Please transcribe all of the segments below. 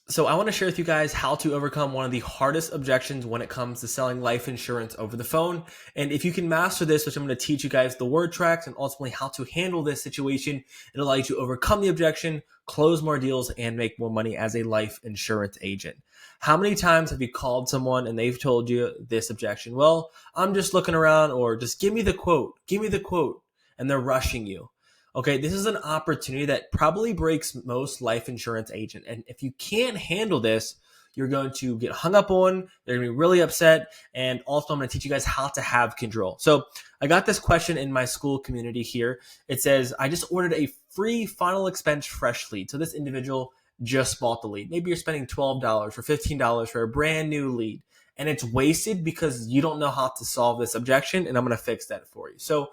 So I want to share with you guys how to overcome one of the hardest objections when it comes to selling life insurance over the phone. And if you can master this, which I'm going to teach you guys the word tracks and ultimately how to handle this situation, it'll allow you to overcome the objection, close more deals, and make more money as a life insurance agent. How many times have you called someone and they've told you this objection? Well, I'm just looking around, or just give me the quote, and they're rushing you. Okay, this is an opportunity that probably breaks most life insurance agent. And if you can't handle this, you're going to get hung up on, they're going to be really upset, and also I'm going to teach you guys how to have control. So I got this question in my school community here. It says, I just ordered a free final expense fresh lead. So this individual just bought the lead. Maybe you're spending $12 or $15 for a brand new lead, and it's wasted because you don't know how to solve this objection, and I'm going to fix that for you. So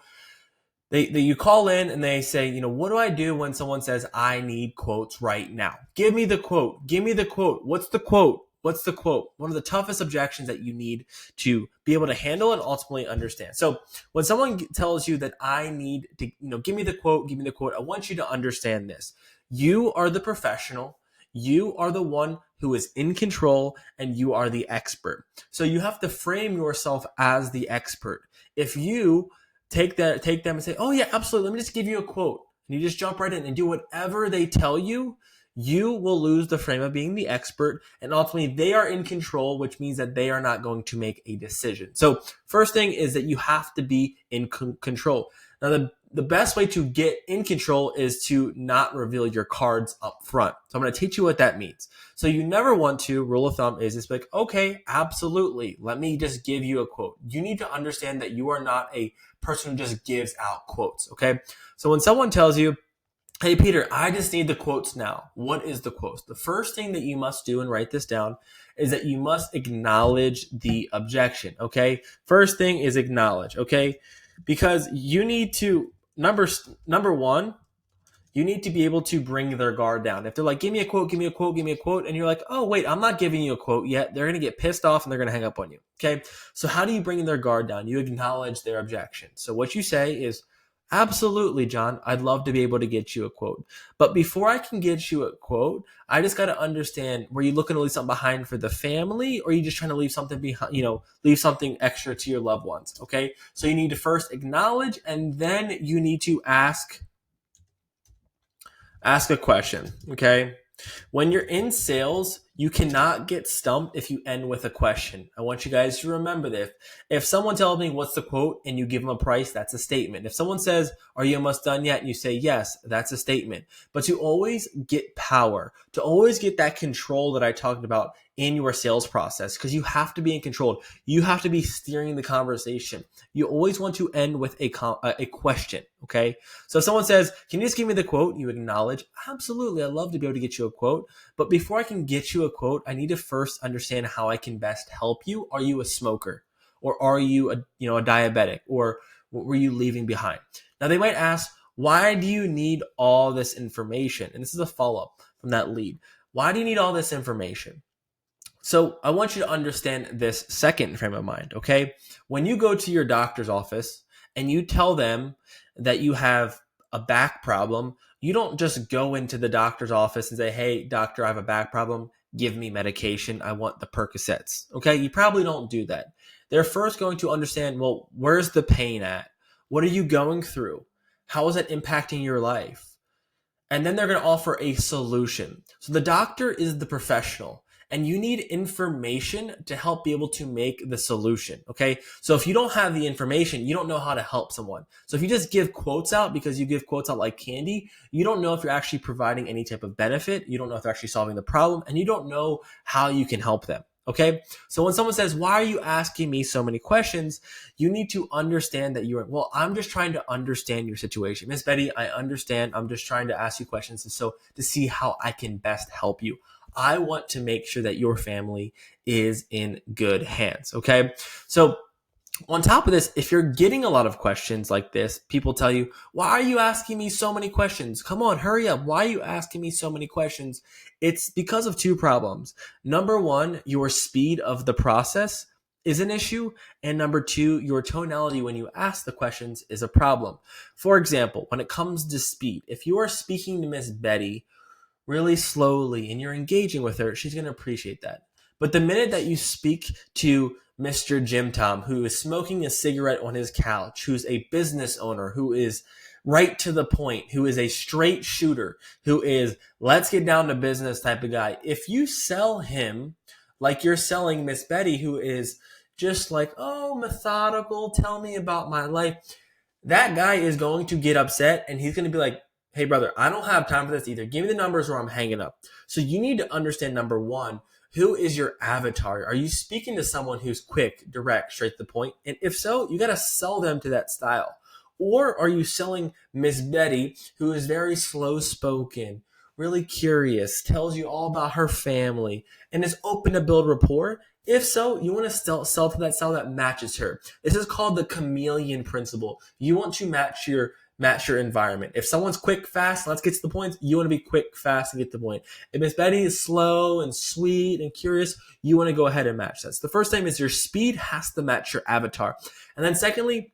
you call in and they say, what do I do when someone says, I need quotes right now? Give me the quote. Give me the quote. What's the quote? What's the quote? One of the toughest objections that you need to be able to handle and ultimately understand. So when someone tells you that I need to, give me the quote, I want you to understand this. You are the professional. You are the one who is in control, and you are the expert. So you have to frame yourself as the expert. If you take them and say, oh yeah, absolutely, let me just give you a quote, and you just jump right in and do whatever they tell you, you will lose the frame of being the expert, and ultimately they are in control, which means that they are not going to make a decision. So first thing is that you have to be in control. Now the best way to get in control is to not reveal your cards up front. So I'm going to teach you what that means. So you never want to, rule of thumb is just like, okay, absolutely, let me just give you a quote. You need to understand that you are not a person who just gives out quotes, okay? So when someone tells you, hey, Peter, I just need the quotes now. What is the quotes? The first thing that you must do, and write this down, is that you must acknowledge the objection, okay? First thing is acknowledge, okay? Because you need to, number one, you need to be able to bring their guard down. If they're like, give me a quote, and you're like, oh, wait, I'm not giving you a quote yet, they're going to get pissed off and they're going to hang up on you, okay? So how do you bring their guard down? You acknowledge their objection. So what you say is, absolutely, John, I'd love to be able to get you a quote. But before I can get you a quote, I just got to understand, were you looking to leave something behind for the family, or are you just trying to leave something behind, leave something extra to your loved ones, okay? So you need to first acknowledge, and then you need to ask a question, okay? When you're in sales, you cannot get stumped if you end with a question. I want you guys to remember this. If someone tells me what's the quote and you give them a price, that's a statement. If someone says, are you almost done yet? And you say, yes, that's a statement. But to always get power, to always get that control that I talked about in your sales process, because you have to be in control. You have to be steering the conversation. You always want to end with a question, okay? So if someone says, can you just give me the quote? You acknowledge, absolutely, I'd love to be able to get you a quote. But before I can get you a quote, I need to first understand how I can best help you. Are you a smoker? Or are you a diabetic? Or what were you leaving behind? Now they might ask, why do you need all this information? And this is a follow-up from that lead. Why do you need all this information? So I want you to understand this second frame of mind, okay? When you go to your doctor's office and you tell them that you have a back problem, you don't just go into the doctor's office and say, hey, doctor, I have a back problem. Give me medication. I want the Percocets, okay? You probably don't do that. They're first going to understand, well, where's the pain at? What are you going through? How is that impacting your life? And then they're going to offer a solution. So the doctor is the professional, and you need information to help be able to make the solution, okay? So if you don't have the information, you don't know how to help someone. So if you just give quotes out because you give quotes out like candy, you don't know if you're actually providing any type of benefit, you don't know if they're actually solving the problem, and you don't know how you can help them, okay? So when someone says, why are you asking me so many questions? You need to understand that well, I'm just trying to understand your situation. Miss Betty, I understand. I'm just trying to ask you questions to see how I can best help you. I want to make sure that your family is in good hands, okay? So on top of this, if you're getting a lot of questions like this, people tell you, why are you asking me so many questions? Come on, hurry up. Why are you asking me so many questions? It's because of two problems. Number one, your speed of the process is an issue. And number two, your tonality when you ask the questions is a problem. For example, when it comes to speed, if you are speaking to Miss Betty really slowly and you're engaging with her, she's going to appreciate that. But the minute that you speak to Mr. Jim Tom, who is smoking a cigarette on his couch, who's a business owner, who is right to the point, who is a straight shooter, who is let's get down to business type of guy, if you sell him like you're selling Miss Betty, who is just like, oh, methodical, tell me about my life, that guy is going to get upset and he's going to be like, hey, brother, I don't have time for this either. Give me the numbers or I'm hanging up. So you need to understand, number one, who is your avatar? Are you speaking to someone who's quick, direct, straight to the point? And if so, you got to sell them to that style. Or are you selling Miss Betty, who is very slow spoken, really curious, tells you all about her family, and is open to build rapport? If so, you want to sell to that style that matches her. This is called the chameleon principle. You want to match your environment. If someone's quick, fast, let's get to the point, you want to be quick, fast, and get to the point. If Miss Betty is slow and sweet and curious, you want to go ahead and match that. So the first thing is your speed has to match your avatar. And then secondly,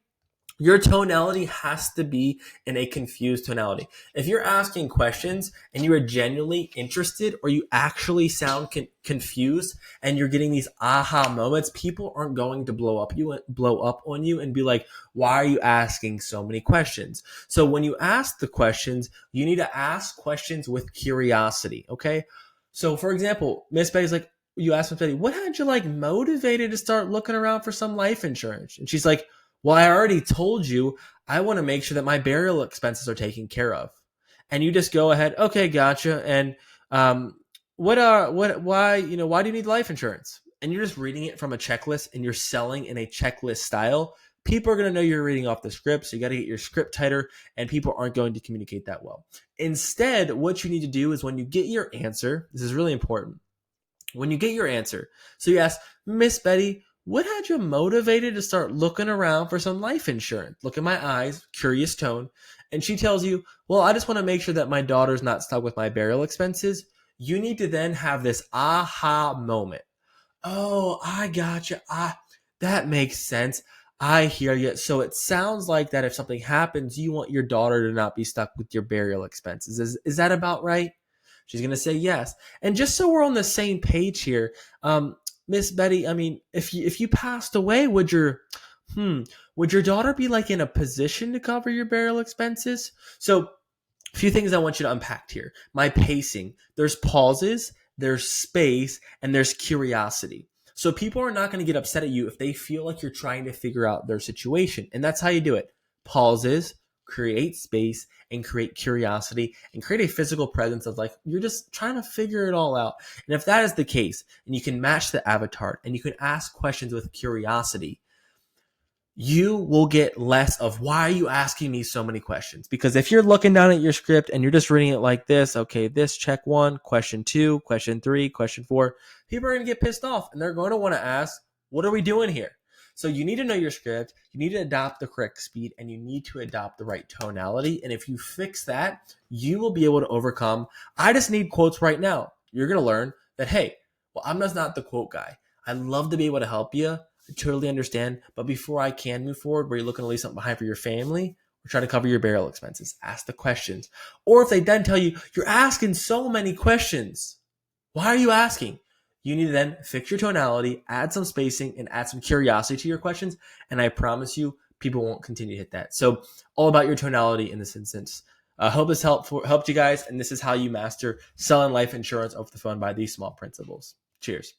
your tonality has to be in a confused tonality. If you're asking questions and you are genuinely interested or you actually sound confused and you're getting these aha moments, people aren't going to blow up on you and be like, why are you asking so many questions? So when you ask the questions, you need to ask questions with curiosity, okay? So for example, Miss Betty's like, you ask Miss Betty, what had you like motivated to start looking around for some life insurance? And she's like, well, I already told you I want to make sure that my burial expenses are taken care of. And you just go ahead, okay, gotcha. And why do you need life insurance? And you're just reading it from a checklist and you're selling in a checklist style. People are going to know you're reading off the script, so you got to get your script tighter, and people aren't going to communicate that well. Instead, what you need to do is when you get your answer, this is really important. When you get your answer, so you ask, Miss Betty, what had you motivated to start looking around for some life insurance? Look in my eyes, curious tone. And she tells you, well, I just want to make sure that my daughter's not stuck with my burial expenses. You need to then have this aha moment. Oh, I gotcha. That makes sense. I hear you. So it sounds like that if something happens, you want your daughter to not be stuck with your burial expenses. Is that about right? She's going to say yes. And just so we're on the same page here, Miss Betty, I mean, if you passed away, would your daughter be like in a position to cover your burial expenses? So a few things I want you to unpack here. My pacing. There's pauses, there's space, and there's curiosity. So people are not going to get upset at you if they feel like you're trying to figure out their situation. And that's how you do it. Pauses, create space, and create curiosity, and create a physical presence of like, you're just trying to figure it all out. And if that is the case, and you can match the avatar, and you can ask questions with curiosity, you will get less of why are you asking me so many questions? Because if you're looking down at your script and you're just reading it like this, okay, this check 1, question 2, question 3, question 4, people are going to get pissed off and they're going to want to ask, what are we doing here? So you need to know your script, you need to adopt the correct speed, and you need to adopt the right tonality. And if you fix that, you will be able to overcome, I just need quotes right now. You're going to learn that, hey, well, I'm just not the quote guy. I'd love to be able to help you. I totally understand. But before I can move forward, where you're looking to leave something behind for your family, or try to cover your burial expenses, ask the questions. Or if they then tell you, you're asking so many questions, why are you asking? You need to then fix your tonality, add some spacing, and add some curiosity to your questions. And I promise you, people won't continue to hit that. So all about your tonality in this instance. I hope this helped you guys. And this is how you master selling life insurance over the phone by these small principles. Cheers.